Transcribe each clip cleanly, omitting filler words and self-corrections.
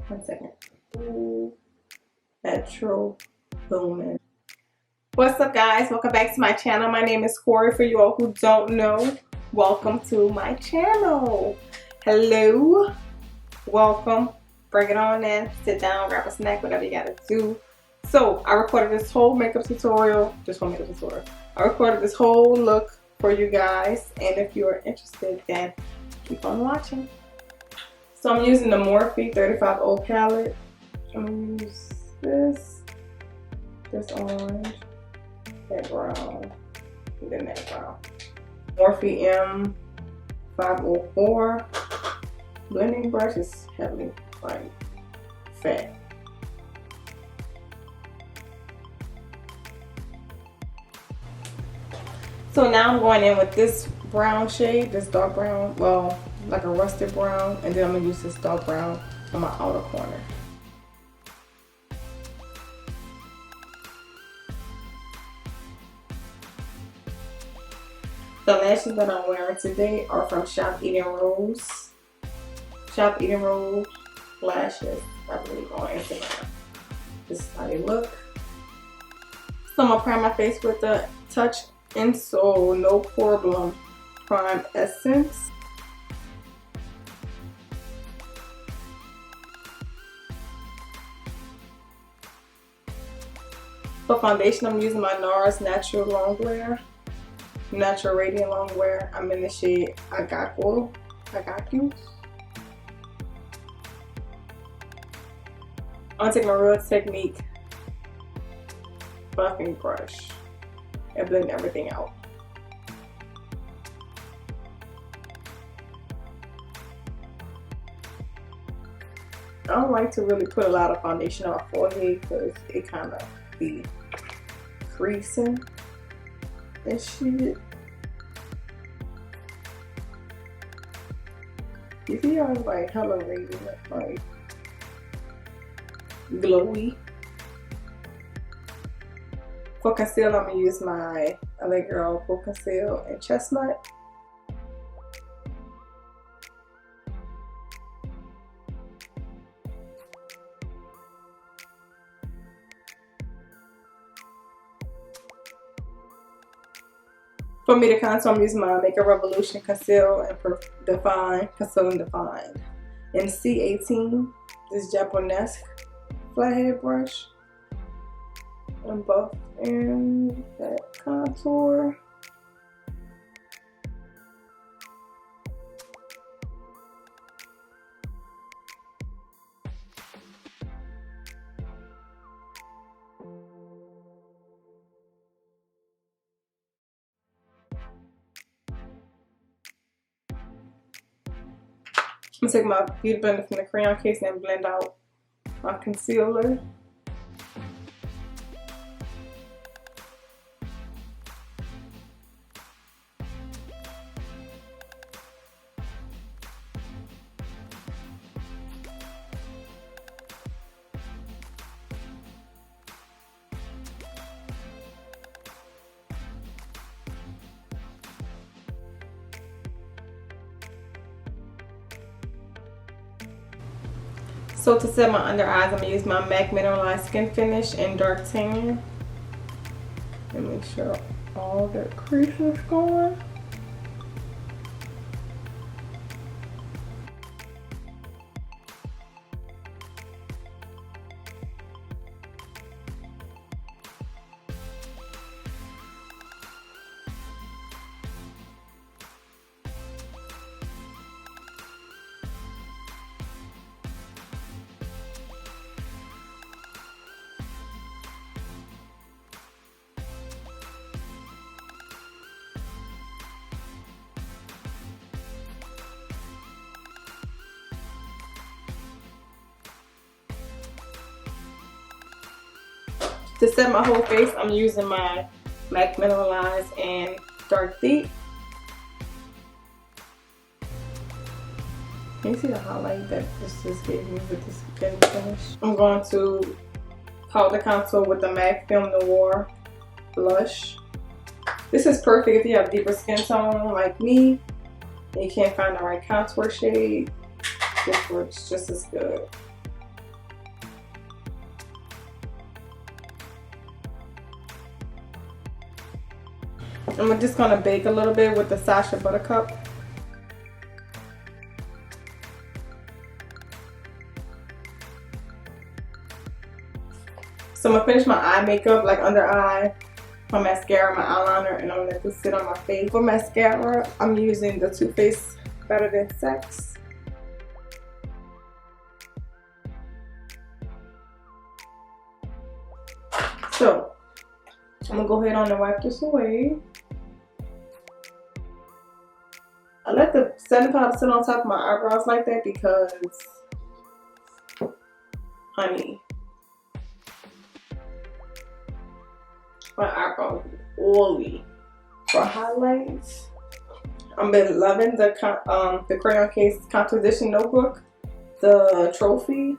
1 second. Ooh, Metro Boomin. What's up, guys? Welcome back to my channel. My name is Corey. For you all who don't know, welcome to my channel. Hello, welcome. Bring it on in. Sit down, grab a snack, whatever you gotta do. So I recorded this whole makeup tutorial. I recorded this whole look for you guys, and if you are interested, then keep on watching. So I'm using the Morphe 35O palette. I'm gonna use this orange, that brown, and then that brown. Morphe M504. Blending brush is heavily like fat. So now I'm going in with this brown shade, this dark brown, well, like a rusted brown, and then I'm gonna use this dark brown on my outer corner. The lashes that I'm wearing today are from ShopEdenRose. ShopEdenRose lashes, I believe, on Instagram. This is how they look. So I'm gonna prime my face with the TouchinSol No Problem Prime Essence. For foundation, I'm using my NARS Natural Longwear. Natural Radiant Longwear. I'm in the shade Agaku. I'm gonna take my Real Technique buffing brush and blend everything out. I don't like to really put a lot of foundation on my forehead because it kind of be creasing and shit. You see how it's like hella radiant, like glowy. For conceal, I'm gonna use my LaGirl Pro Conceal in Chestnut. For me to contour, I'm using my Makeup Revolution Conceal and Define, Conceal and Define in C18, this Japanese flathead brush. And buff in that contour. I'm gonna take my beauty blender from the Crayon Case and blend out my concealer. So to set my under eyes, I'm gonna use my MAC Mineralize Skin Finish in Dark Tan. And make sure all that crease is going. To set my whole face, I'm using my MAC Mineralize and Dark Deep. Can you see the highlight that this just gave me with this skin finish? I'm going to powder contour with the MAC Film Noir blush. This is perfect if you have deeper skin tone like me and you can't find the right contour shade. This works just as good. I'm just gonna bake a little bit with the Sacha Buttercup. So I'm gonna finish my eye makeup, like under eye, my mascara, my eyeliner, and I'm gonna let this sit on my face. For mascara, I'm using the Too Faced Better Than Sex. So I'm gonna go ahead on and wipe this away. I let the setting powder sit on top of my eyebrows like that because, honey, my eyebrows are oily. For highlights, I've been loving the Crayon Case Contoursition Notebook, the Trophy.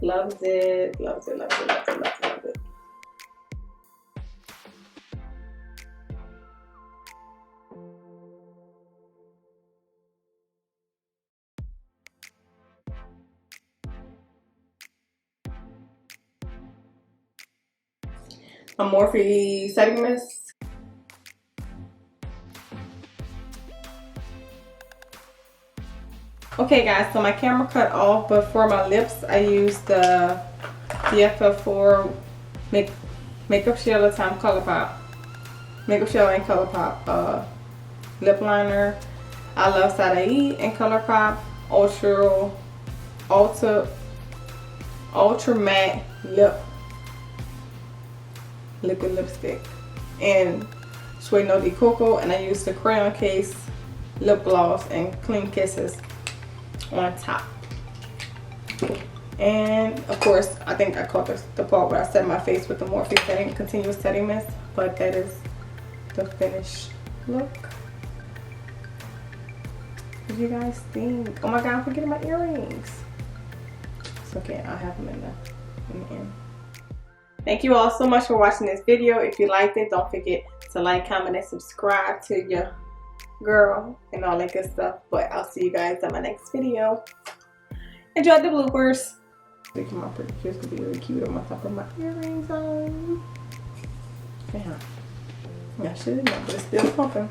Loves it, loves it, loves it, loves it, loves it, loves it. A Morphe setting mist. Okay guys, so my camera cut off, but for my lips I used the FF4 Makeupshayla time Colourpop. Makeupshayla and Colourpop lip liner. Iluvsarahii and Colourpop ultra matte liquid lipstick, and Suede No de Coco, and I used the Crayon Case lip gloss and Clean Kisses on top. And of course, I think I caught the part where I set my face with the Morphe continuous setting mist, but that is the finished look. What do you guys think? Oh my god, I'm forgetting my earrings. It's okay, I'll have them in the end. Thank you all so much for watching this video. If you liked it, don't forget to like, comment, and subscribe to your girl and all that good stuff. But I'll see you guys in my next video. Enjoy the bloopers. Look at my pretty kids could be really cute on my top of my earrings on. Yeah, I should have known, but it's still pumping.